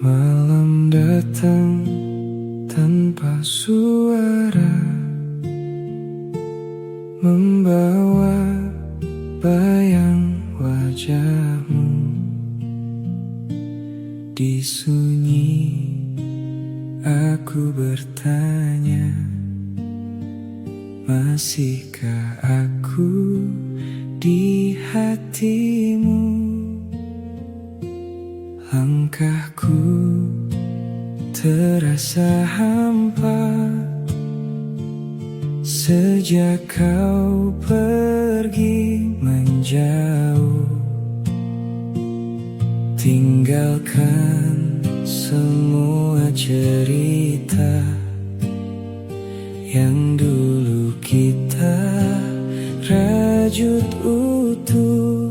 Malam datang tanpa suara, membawa bayang wajahmu. Di sunyi aku bertanya, masihkah aku di hatimu? Langkahku terasa hampa sejak kau pergi menjauh, tinggalkan semua cerita yang dulu kita rajut utuh.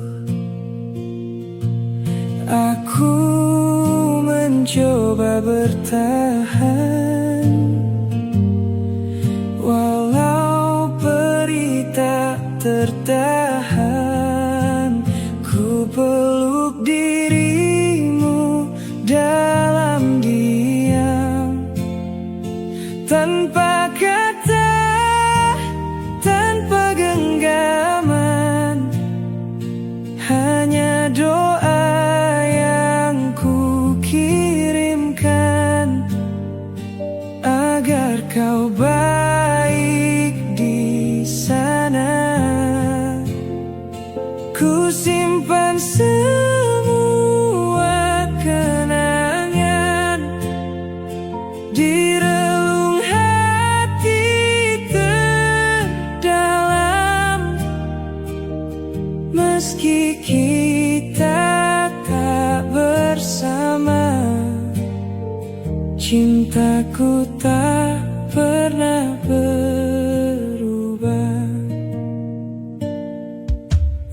Aku mencoba bertahan, walau perih tak tertahan. Ku peluk dirimu dalam diam, tanpa kata, tanpa genggaman. Hanya doa yang ku kirimkan, agar kau baik di sana. Ku simpan semua kenangan di relung hati terdalam. Meski kita tak bersama, cintaku tak pernah berubah.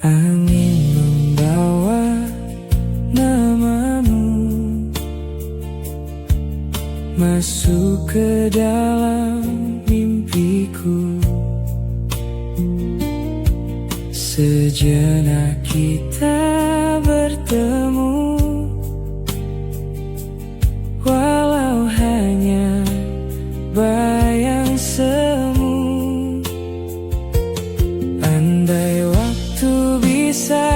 Angin membawa namamu masuk ke dalam mimpiku. Sejenak kita bertemu, walau hanya bayang semu. Andai waktu bisa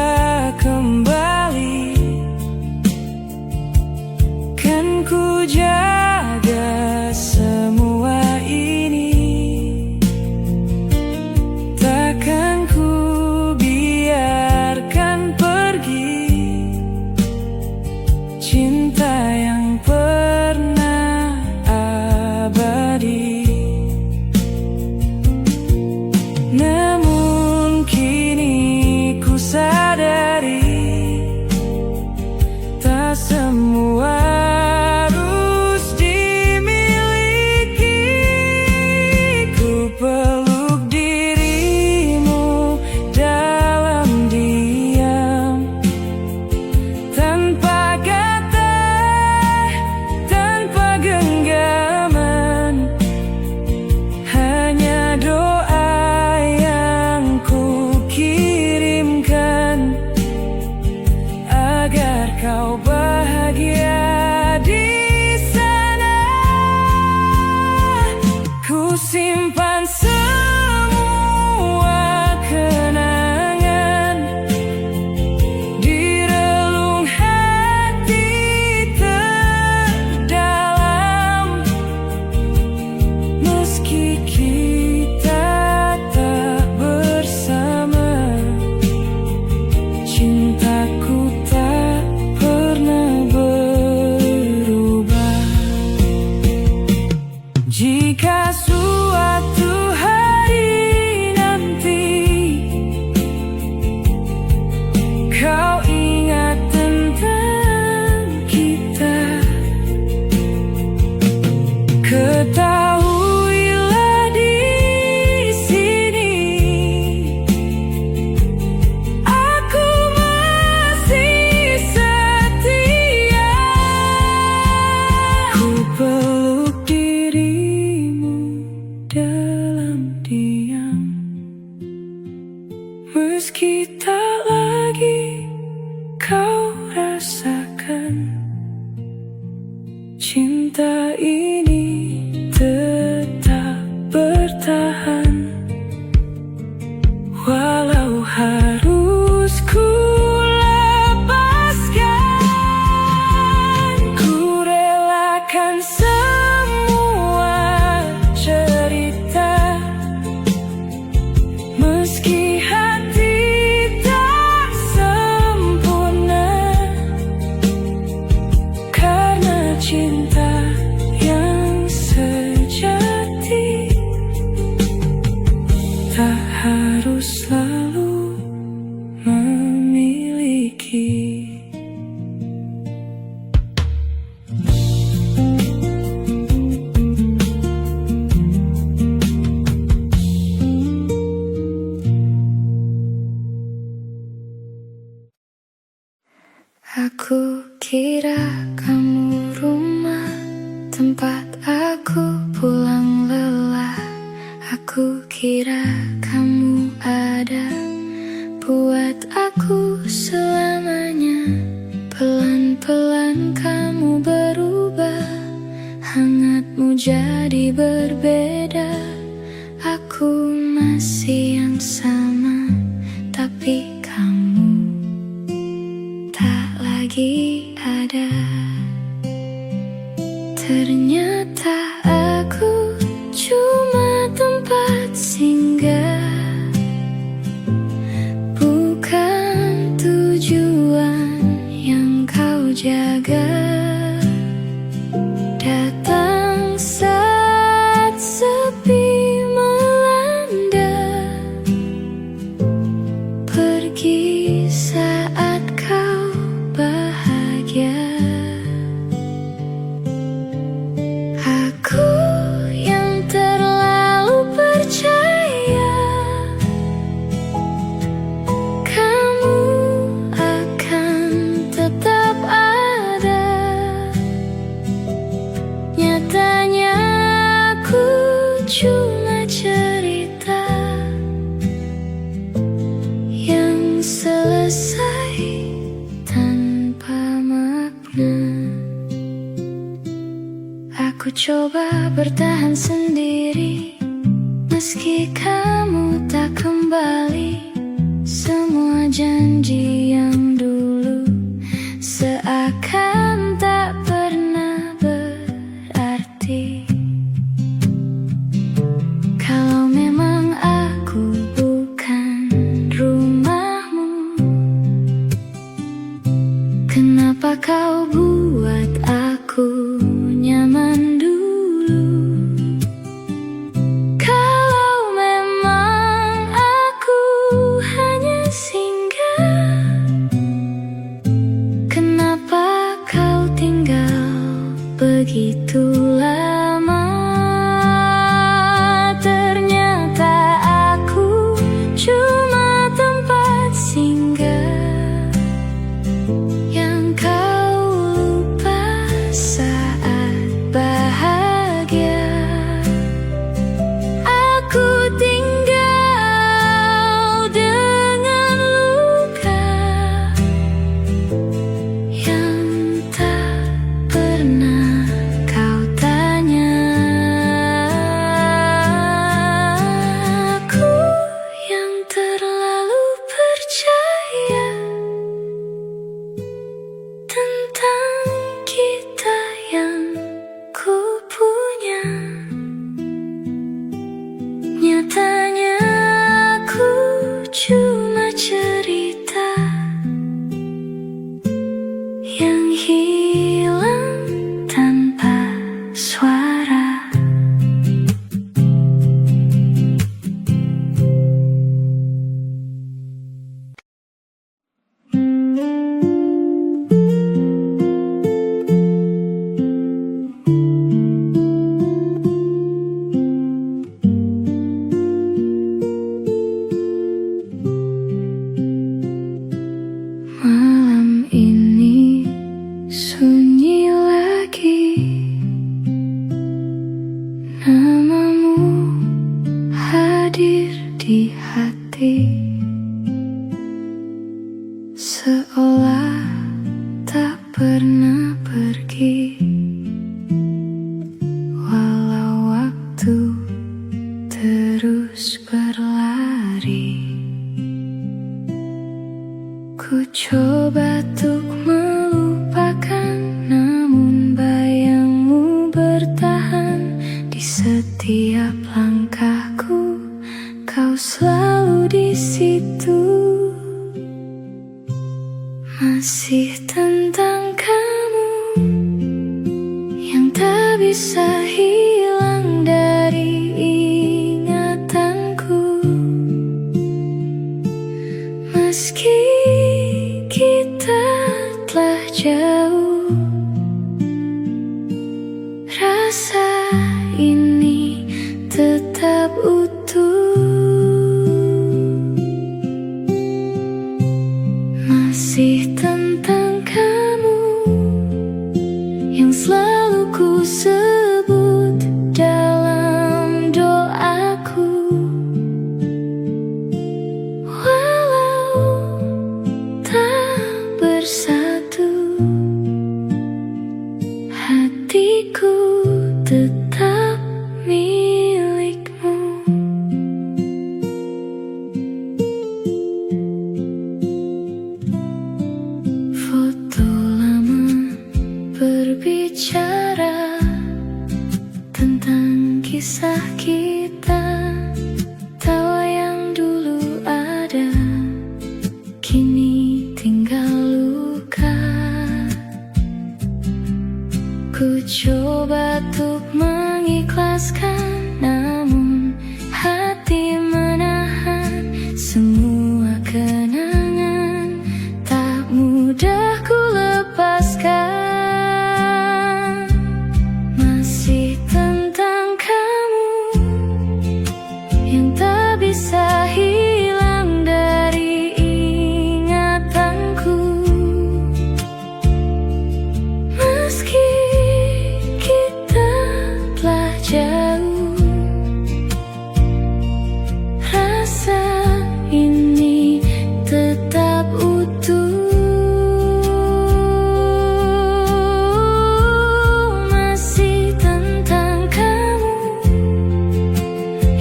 kembali, kan ku jaga semua ini. Takkan ku biarkan pergi cinta yang pernah abadi. Namun kini ku sadari, tak semua harus dimiliki. Ku peluk dirimu dalam diam, tanpa kata, tanpa genggaman. Hanya doa yang ku kirimkan, agar kau bahagia. cinta ini tetap bertahan, walau harus ku lepaskan. Ku relakan semua cerita, meski hati tak sempurna, karena cinta yang sejati tak harus selalu memiliki. Aku kira kamu rumah, tempat aku pulang lelah. Aku kira kamu ada buat aku selamanya. Pelan-pelan kamu berubah, hangatmu jadi berbeda. Aku masih yang sama, tapi kamu tak lagi ada. Ternyata aku cuma tempat singgah, bukan tujuan yang kau jaga. Datang saat sepi melanda, pergi saat kau bahagia. Aku yang terlalu percaya kamu akan tetap ada. Nyatanya aku cuma cerita yang selesai tanpa makna. Aku coba bertahan sendiri, meski kamu tak kembali. Semua janji yang dulu seakan tak pernah berarti. Kalau memang aku bukan rumahmu, kenapa kau buat aku nyaman dulu? Kalau memang aku hanya singgah, kenapa kau tinggal begitu lama? Ternyata aku cuma tempat singgah yang kau lupa saat bahagia. Aku tinggal dengan luka yang tak pernah kau tanya. Aku yang terlalu percaya tentang kita yang ku punya. Nyatanya aku cuma cerita yang hilang tanpa suara. Malam ini sunyi lagi, namamu hadir di hati, seolah tak pernah pergi. yang tak bisa hilang dari ingatanku. Meski kita telah jauh, rasa ini tetap utuh. Masih tentang kamu yang selalu ku sebut dalam doaku. Walau tak bersatu, hatiku tetap milikmu. Foto lama berbicara tentang kisah kita. Tawa yang dulu ada kini tinggal luka. Ku coba untuk mengikhlaskan, namun hati menahan semua kenangan. Tak mudah ku lepaskan. Masih tentang kamu yang tak bisa hilang dari ingatanku. Meski kita telah jauh, rasa ini tetap utuh. Masih tentang kamu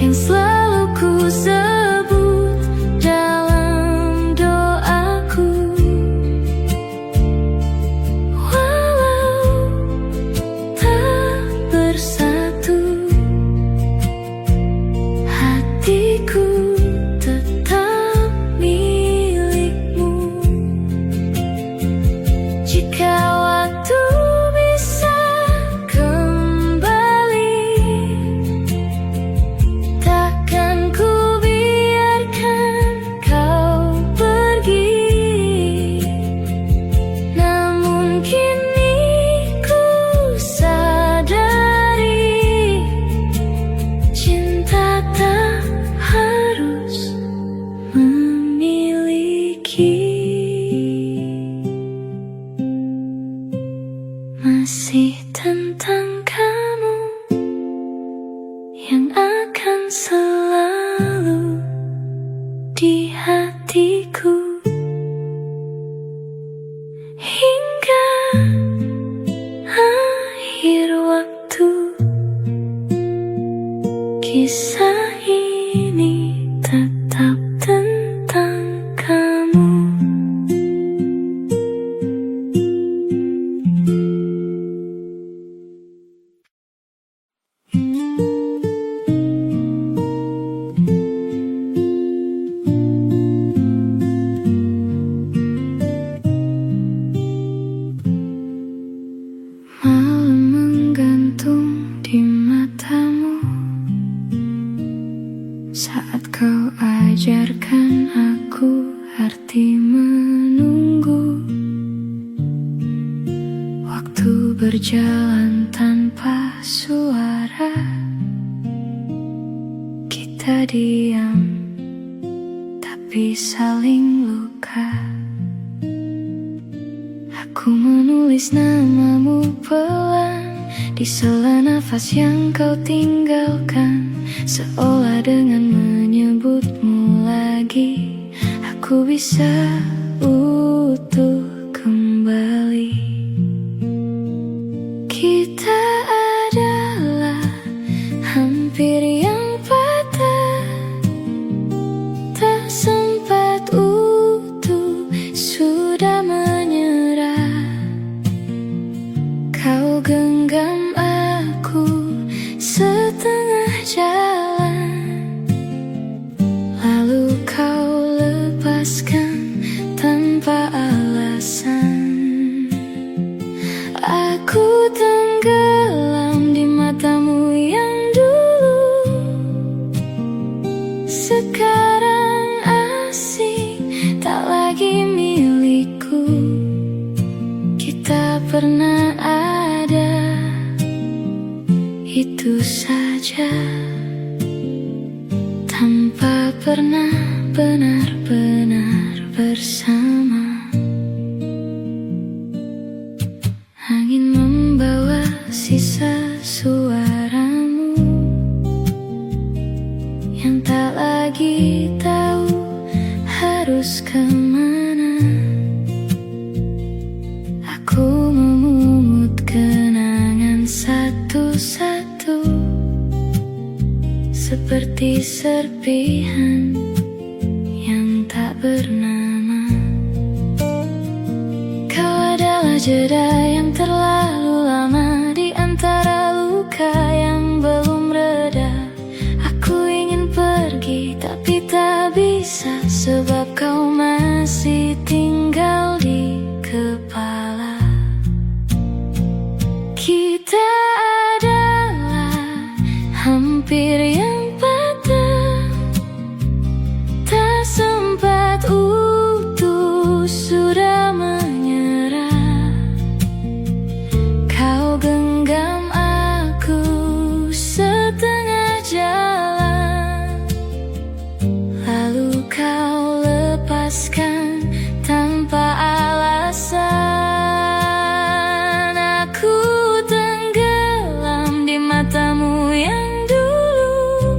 yang selalu ku sebut dalam doaku. Walau tak bersatu, hatiku tetap milikmu. Jika waktu bisa kembali, takkan ku biarkan kau pergi. Namun kini ku sadari, cinta tak harus memiliki. Masih tentang kamu yang akan selalu di hatiku hingga akhir waktu. Kisah ini tetap tentang kamu. Malam menggantung di matamu saat kau ajarkan aku arti menunggu. Waktu berjalan tanpa suara, kita diam tapi saling luka. Aku menulis namamu pelan di sela nafas yang kau tinggalkan. Seolah dengan menyebutmu lagi, aku bisa utuh kembali. Kita adalah hampir yang patah, tak sempat utuh, sudah menyerah. Kau genggam aku setengah jalan, lalu kau lepaskan tanpa alasan. Aku tenggelam di matamu yang dulu, sekarang asing, tak lagi milikku. Kita pernah ada, itu saja, tanpa pernah benar-benar bersama. Angin membawa sisa suaramu yang tak lagi tahu harus kemana. Aku memungut kenangan satu-satu, seperti serpihan yang tak bernama. Kau adalah jeda yang terlalu lama di antara luka yang belum reda. Aku ingin pergi tapi tak bisa, sebab kau masih tinggal di kepala. Kita adalah hampir yang patah, tak sempat utuh, sudah menyerah. Kau genggam aku setengah jalan, lalu kau lepaskan tanpa alasan. Aku tenggelam di matamu yang dulu,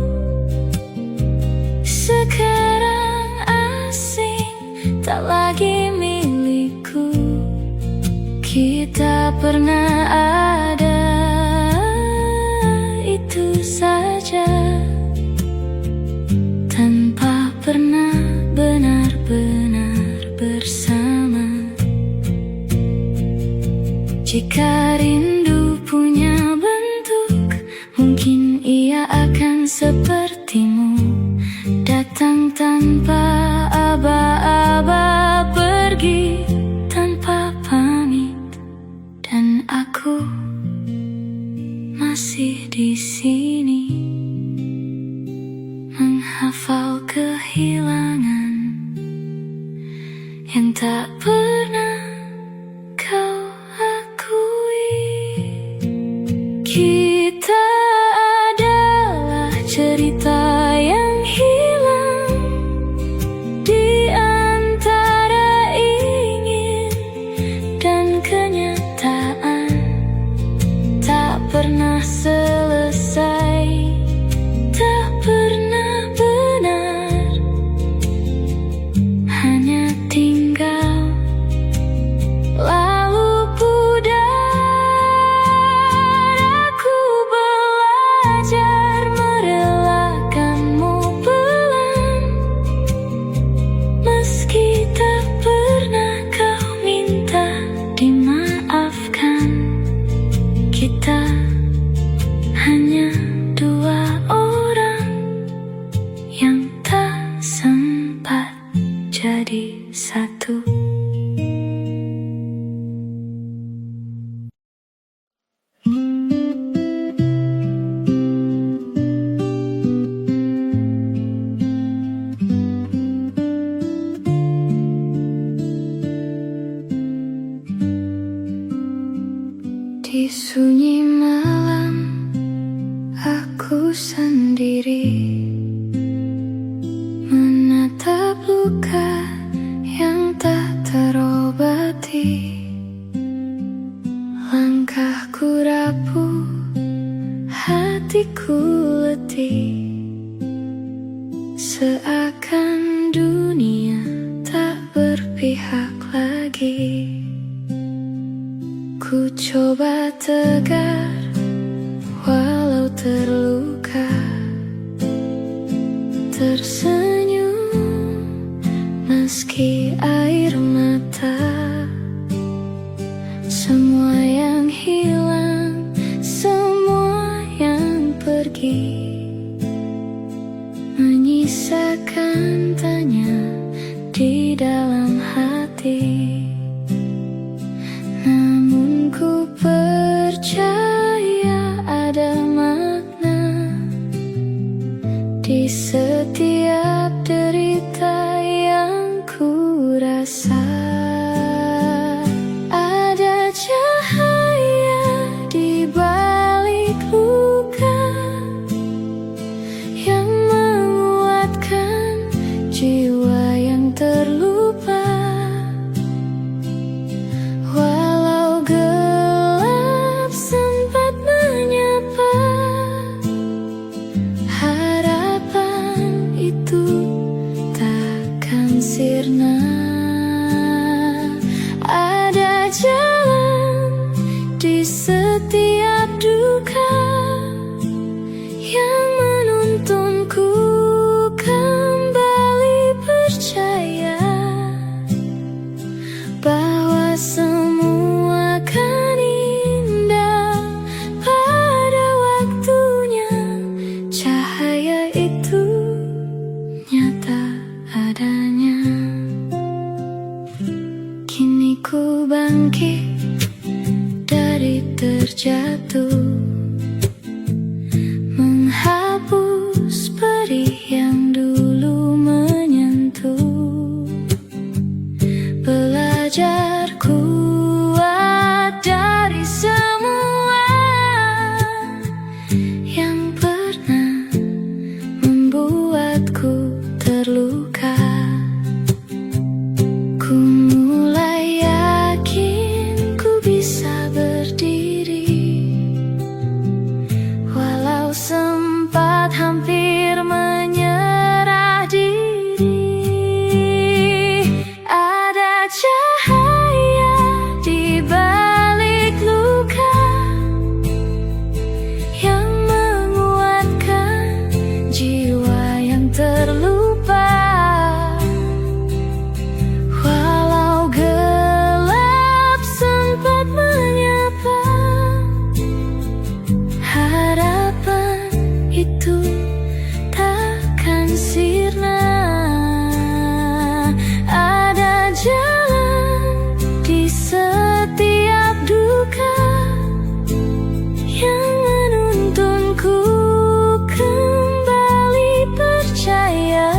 sekarang asing, tak lagi milikku. Kita pernah ada, itu saja, tanpa pernah benar-benar bersama. Jika rindu punya bentuk, mungkin ia akan sepertimu, datang tanpa aba-aba, pergi tanpa pamit. Dan aku masih di sini, menghafal kehilangan yang tak pernah kau akui. Kita adalah cerita yang hilang di antara ingin dan kenyataan, tak pernah selesai, tak pernah benar, hanya tinggal lalu pudar. Aku belajar merelakanmu pelan, meski tak pernah kau minta dimaafkan. Kita hanya dua orang yang tak sempat jadi satu. Di sunyi malam, aku sendiri menatap luka yang tak terobati. Langkahku rapuh, hatiku letih, seakan dunia tak berpihak lagi. Ku coba tegar walau terluka, tersenyum meski air mata. Semua yang hilang, semua yang pergi, menyisakan tanya di dalam hati. Namun ku percaya ada makna di setiap derita yang ku rasa. Ada cahaya di balik luka yang menguatkan jiwa yang terlupa. Walau gelap sempat menyapa, harapan itu takkan sirna. Ada jalan di setiap duka yang menuntunku kembali percaya bahwa semua akan indah pada waktunya. Cahaya itu nyata adanya. Kini ku bangkit dari terjatuh, menghapus perih yang dulu menyentuh. Belajar kuat dari semua yang pernah membuatku terluka. Ku mulai yakin ku bisa berdiri, walau sempat hampir menyerah diri. Ada cahaya di balik luka yang menguatkan jiwa yang terlupa. Walau gelap sempat menyapa, harapan itu takkan sirna. Ada jalan di setiap duka yang menuntunku kembali percaya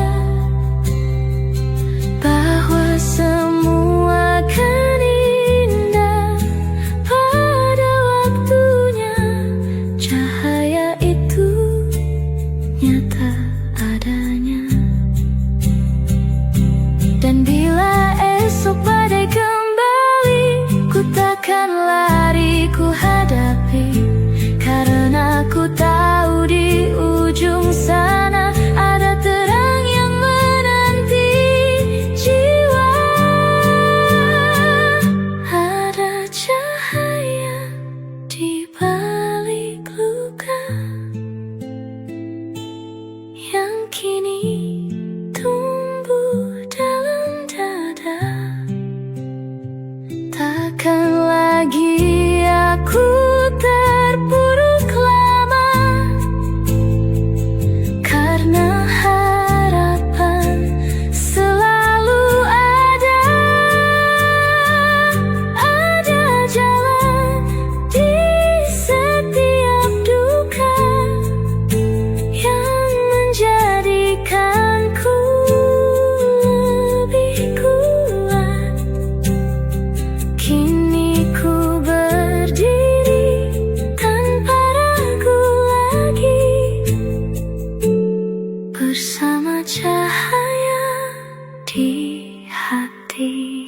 bahwa semua akan indah pada waktunya. Cahaya itu nyata adanya. Dan bila esok badai kembali, ku takkan lari, ku hadapi, karena ku tahu di ujung sana ada terang yang menanti jiwa. Ada cahaya di balik luka yang kini tumbuh dalam dada. Takkan lagi aku terpuruk lama, karena harapan selalu ada. Ada jalan di setiap duka yang menjadikanku lebih kuat. Kini ku berdiri tanpa ragu lagi, bersama cahaya di hati.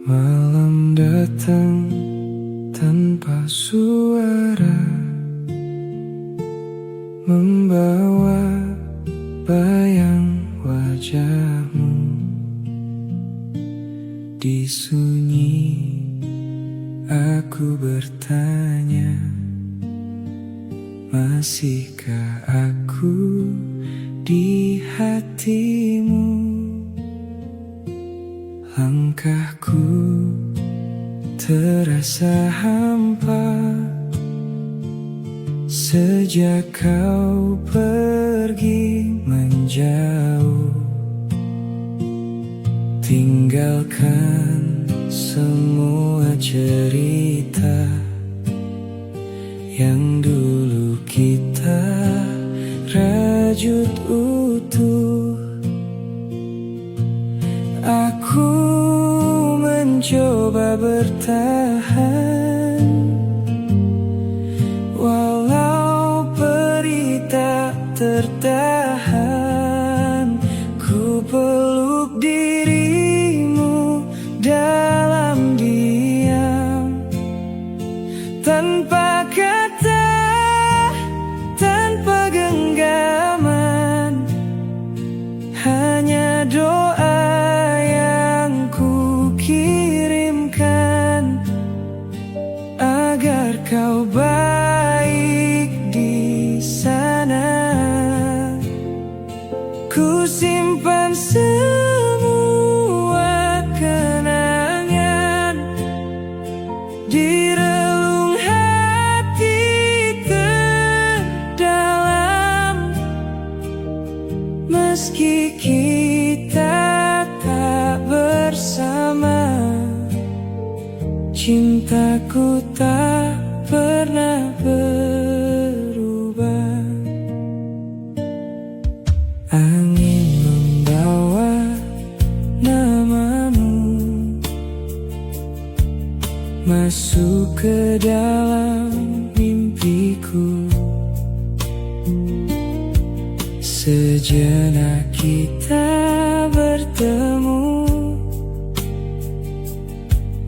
Malam datang tanpa suara, membawa bayang wajahmu. Di sunyi aku bertanya, masihkah aku di hatimu? Langkahku terasa hampa sejak kau pergi menjauh, tinggalkan semua cerita yang dulu kita rajut utuh. Aku mencoba bertahan, walau perih tak tertahan. Ku peluk dirimu dalam diam, tanpa kata, tanpa genggaman. Hanya doa yang ku kirimkan agar kau baik di sana. Ku simpan semua kenangan di relung hati terdalam. Meski kita tak bersama, cintaku tak pernah berubah. Angin membawa namamu masuk ke dalam mimpiku. Sejenak kita bertemu,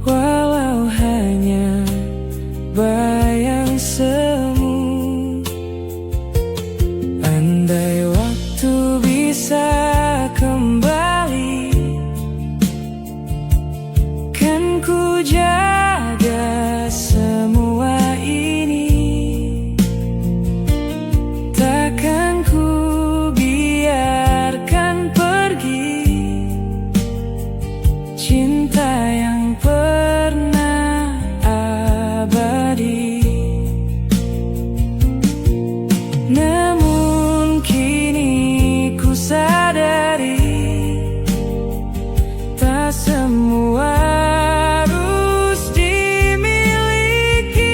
walau hanya bayang semu. Andai waktu bisa kembali, kan ku jaga semua ini. Takkan ku biarkan pergi cinta yang pernah abadi. Namun kini ku sadari, tak semua harus dimiliki.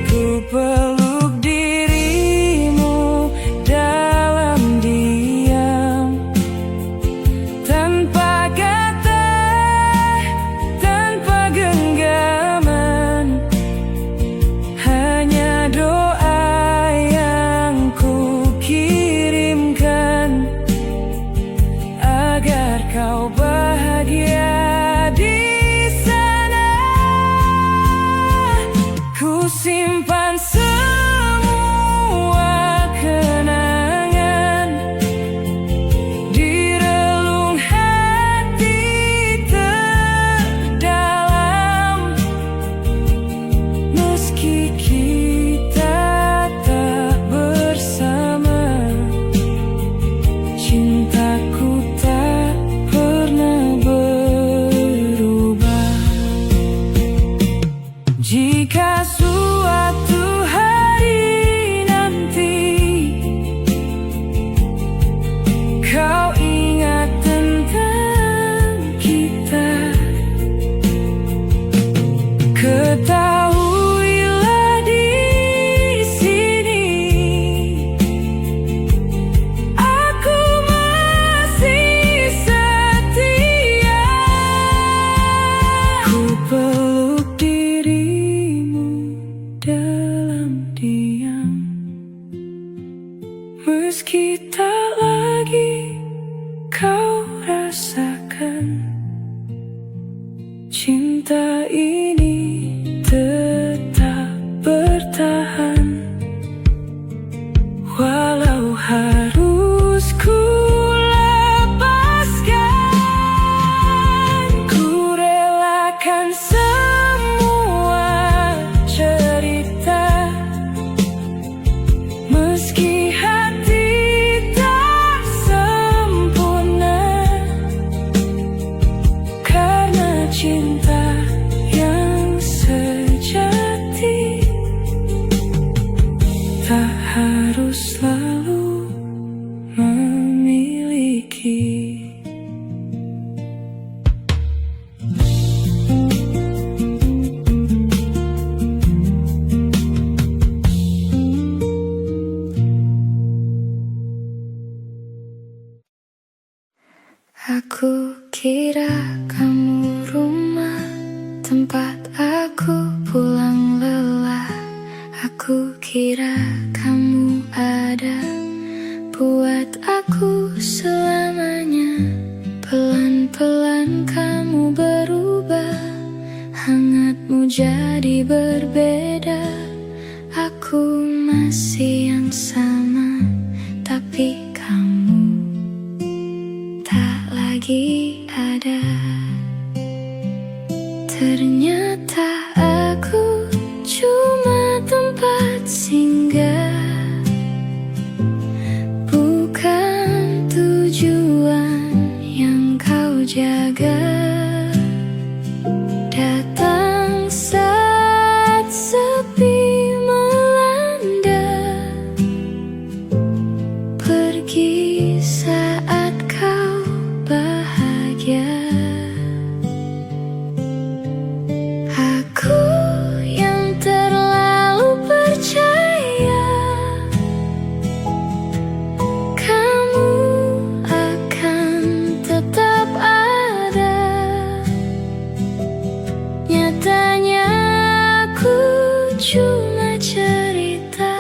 Ku peluk dirimu dalam diam, tanpa kata, tanpa genggaman. Hanya doa yang ku kirimkan agar kau bahagia di sana. Ku simpan semua kenangan di relung hati terdalam. Meski kita tak bersama, cintaku tak pernah berubah. Jika suatu hari nanti kau ingat tentang kita, ketahuilah di sini aku masih setia. Ku peluk dirimu dalam diam, meski tak lagi kau rasakan. Cinta ini tetap bertahan, walau harus ku lepaskan. Ku relakan semua cerita, meski hati tak sempurna. Aku kira kamu rumah tempat aku pulang lelah. Aku kira kamu ada buat aku selamanya. Pelan-pelan kamu berubah, hangatmu jadi berbeda. Aku masih yang sama, tapi kamu tak lagi ada. Ternyata aku cuma tempat singgah, bukan tujuan yang kau jaga. Datang saat sepi melanda, pergi saat kau bahagia. Aku yang terlalu percaya kamu akan tetap ada. Nyatanya aku cuma cerita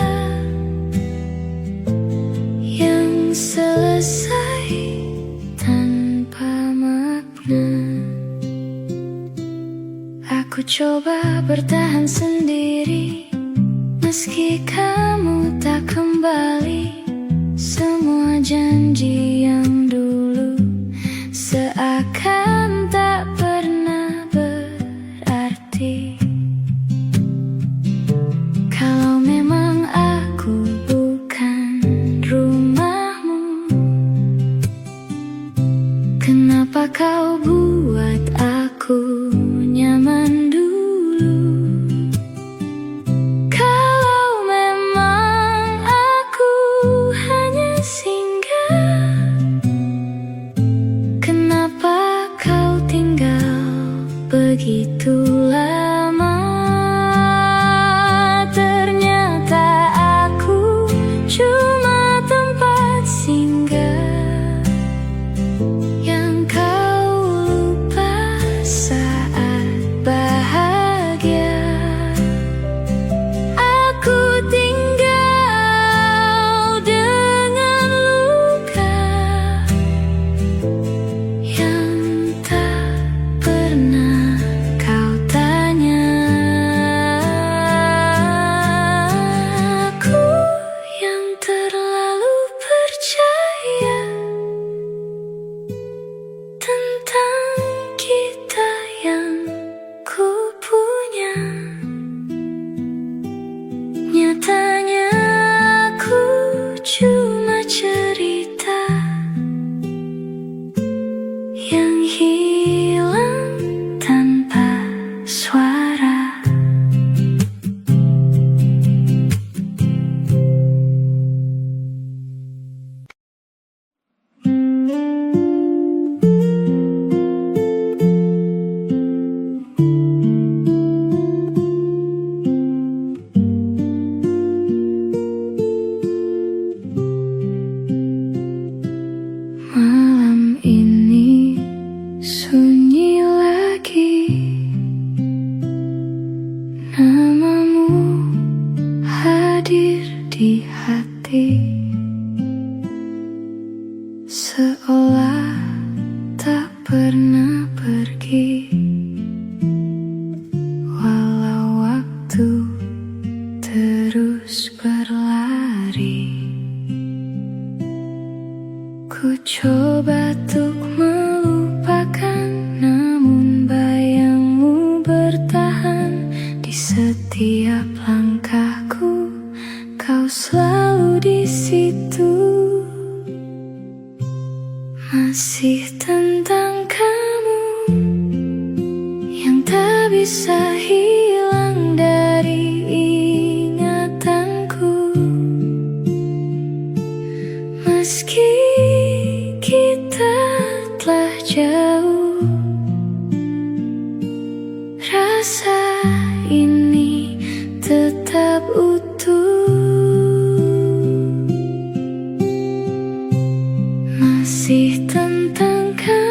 yang selesai tanpa makna. Aku coba bertahan sendiri, meski kamu tak kembali. Semua janji yang dulu seakan tak pernah berarti. Kalau memang aku bukan rumahmu, kenapa kau buat aku nyaman dulu? Kalau memang aku hanya singgah, kenapa kau tinggal begitu lama? Ternyata aku cuma tempat singgah yang kau lupa saat bahagia. Aku tinggal dengan luka yang tak pernah kau tanya. Aku yang terlalu percaya tentang kita yang ku punya. Nyatanya aku cuma cerita yang hilang tanpa suara. Malam ini sunyi lagi, namamu hadir di hati, seolah tak pernah pergi. Walau waktu terus berlari, ku coba untuk melupakan, namun bayangmu bertahan di setiap langkahku. Kau selalu di situ, masih tentang kamu yang tak bisa hilang dari ingatanku. Meski kita telah jauh, rasa ini tetap utuh. Masih tentang kamu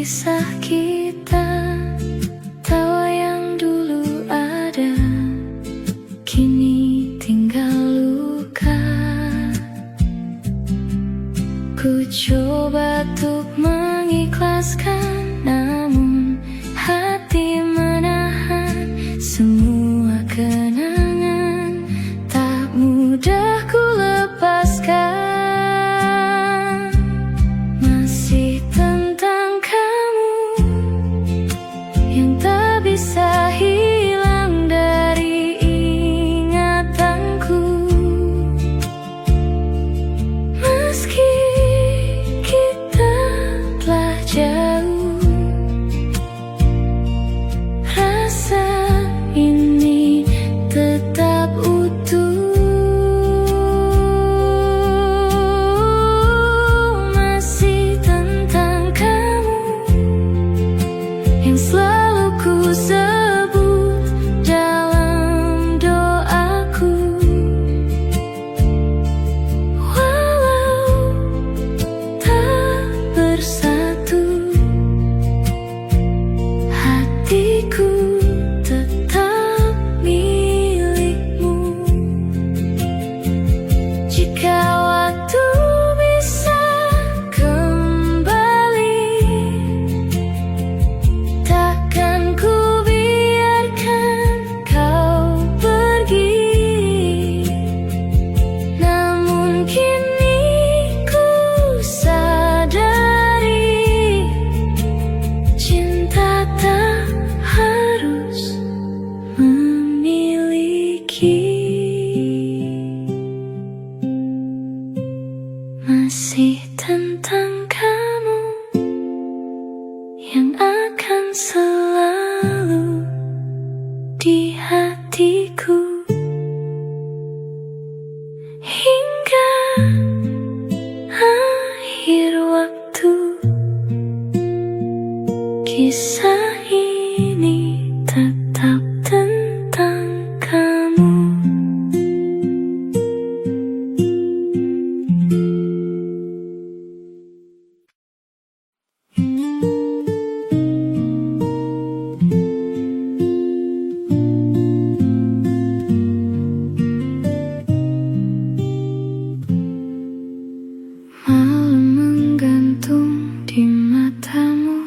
kisah kita. Tawa yang dulu ada kini tinggal luka. Ku coba untuk mengikhlaskan, namun hati menahan semua kenangan. Tak mudah ku lepaskan. Masih tentang kamu yang tak bisa hilang dari ingatanku. Meski kita telah jauh, rasa ini tetap utuh. Masih tentang kamu yang selalu ku sebut dalam doaku. Walau tak bersatu, hatiku tetap milikmu. Jika waktu bisa kembali, takkan ku biarkan kau pergi. Namun kini ku sadari, cinta tak harus memiliki. Masih tentang kamu yang akan selalu di hatiku hingga akhir waktu. Kisah ini tetap tentang kamu. Malam menggantung di matamu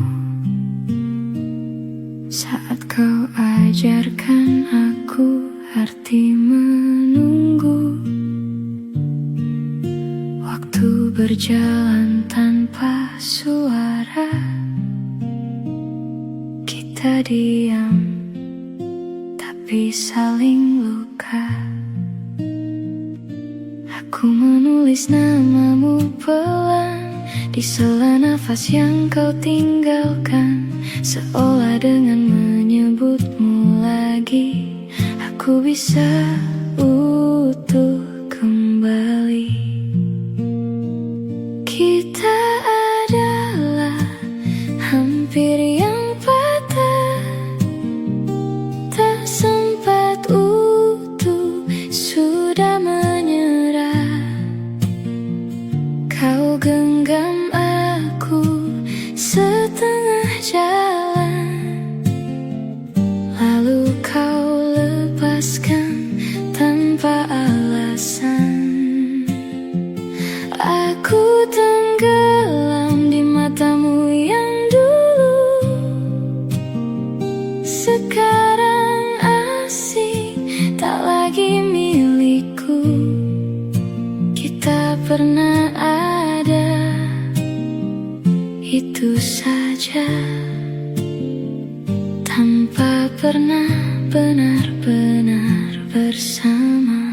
saat kau ajarkan aku arti menunggu. Waktu berjalan tanpa suara, kita diam tapi saling luka. Aku menulis namamu pelan di sela nafas yang kau tinggalkan, seolah dengan menyebutmu lagi aku bisa utuh kembali. Kita adalah hampir yang patah, tak sempat utuh, sudah menyerah. Kau genggam aku setengah jalan, lalu kau lepaskan tanpa alasan. Aku tenggelam di matamu yang dulu, sekarang asing, tak lagi milikku. Kita pernah ada, itu saja, tanpa pernah benar-benar bersama.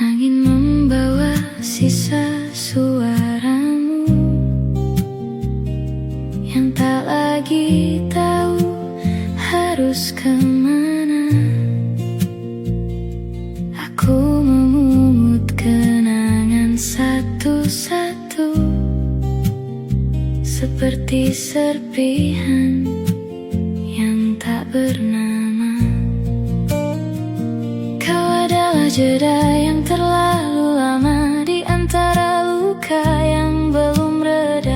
Angin membawa sisa suaramu yang tak lagi tahu harus kemana. Aku memungut kenangan satu-satu, seperti serpihan yang tak bernama. Kau adalah jeda yang terlalu lama di antara luka yang belum reda.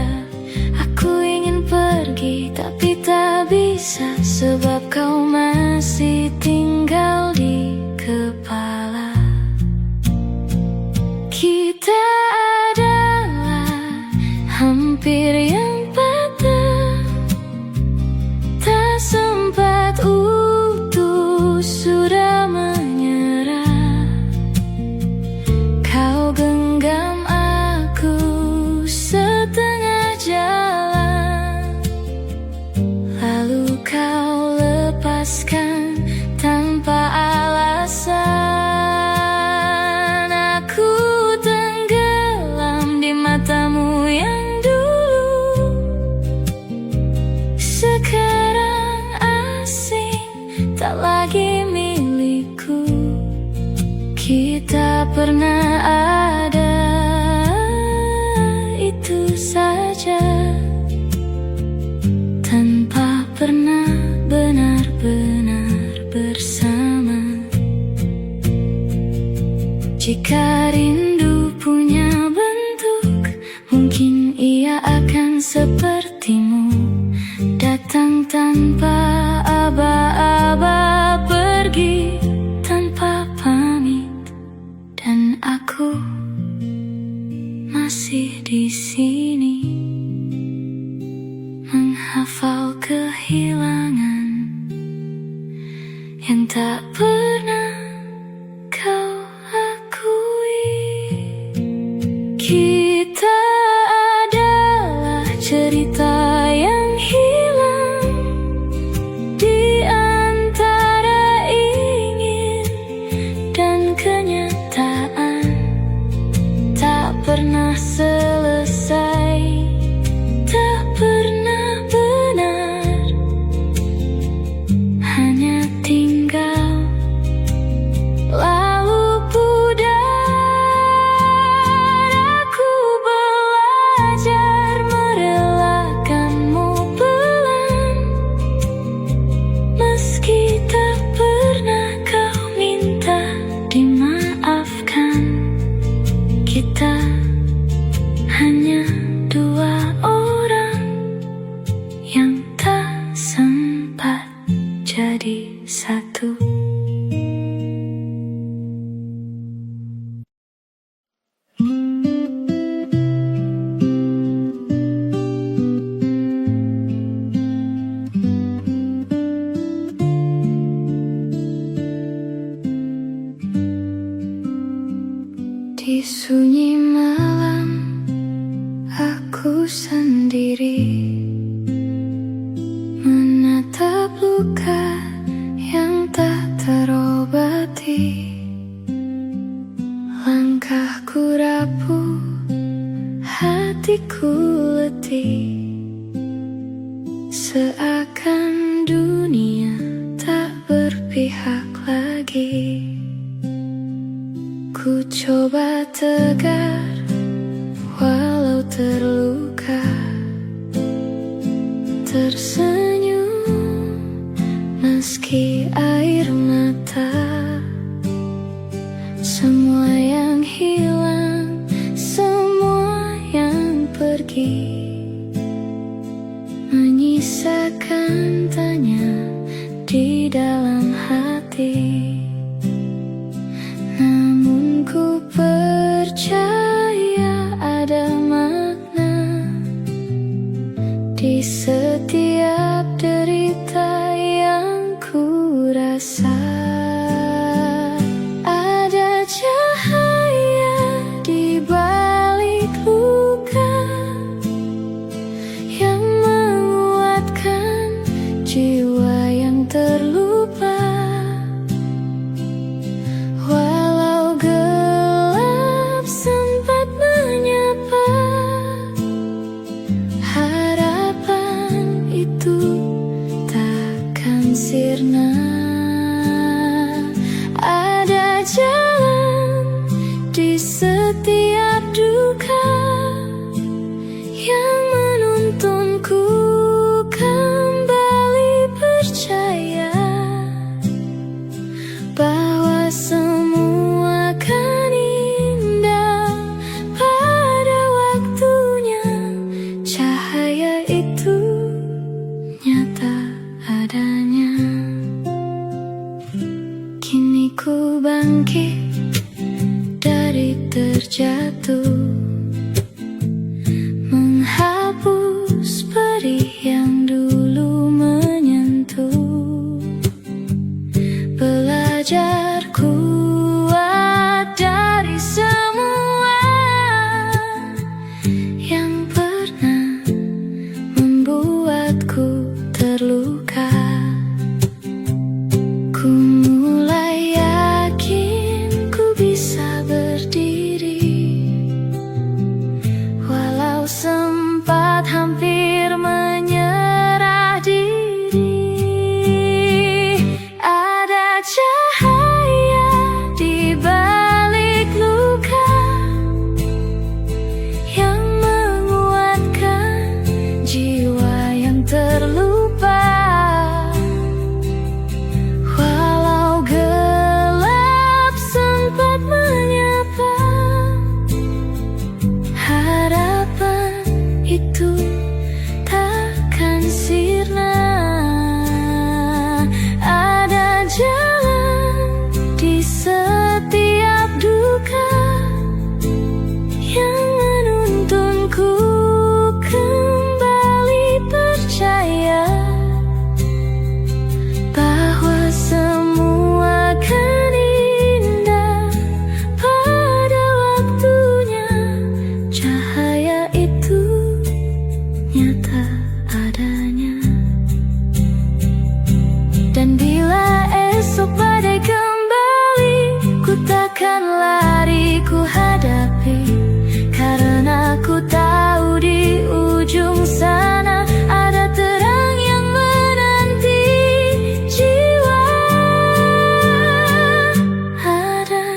Kita pernah ada, itu saja, tanpa pernah benar-benar bersama. Jika rindu punya bentuk, mungkin ia akan sepertimu, datang tanpa aba-aba, pergi tanpa pamit. Dan aku masih di sini, menghafal kehilangan yang tak pernah kau akui. Kita adalah cerita yang hilang di antara ingin dan kenyataan, tak pernah selesai, tak pernah benar, hanya tinggal lalu pudar. Aku belajar merelakanmu pelan, meski tak pernah kau minta dimaafkan. Kita hanya dua orang yang tak sempat jadi satu. Di sunyi malam, aku sendiri menatap luka yang tak terobati. Langkahku rapuh, hatiku letih, seakan dunia tak berpihak lagi. Ku coba tegar walau terluka, tersenyum meski air mata. Semua yang hilang, semua yang pergi, menyisakan tanya di dalam hati. Namun ku percaya ada makna di setiap derita yang ku rasa. Ada cahaya di balik luka yang menguatkan jiwa yang terlupa. Sirna, ada jalan di setiap duka yang menuntunku kembali percaya bahwa semua akan indah pada waktunya. Cahaya itu nyata adanya. Kini ku bangkit dari terjatuh, menghapus perih yang dulu menyentuh. Belajar kuat dari semua yang pernah membuatku terluka. Ku mulai yakin ku bisa berdiri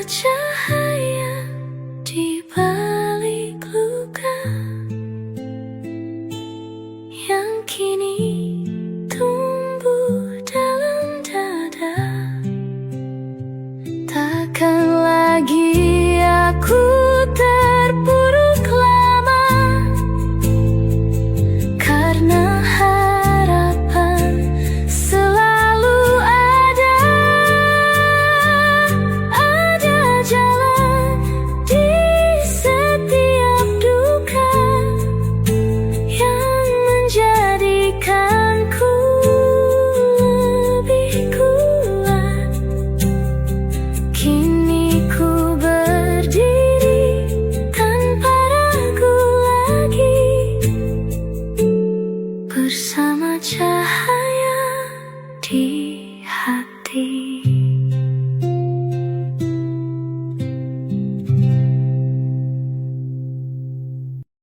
cahaya di balik luka yang kini tumbuh dalam dada. Takkan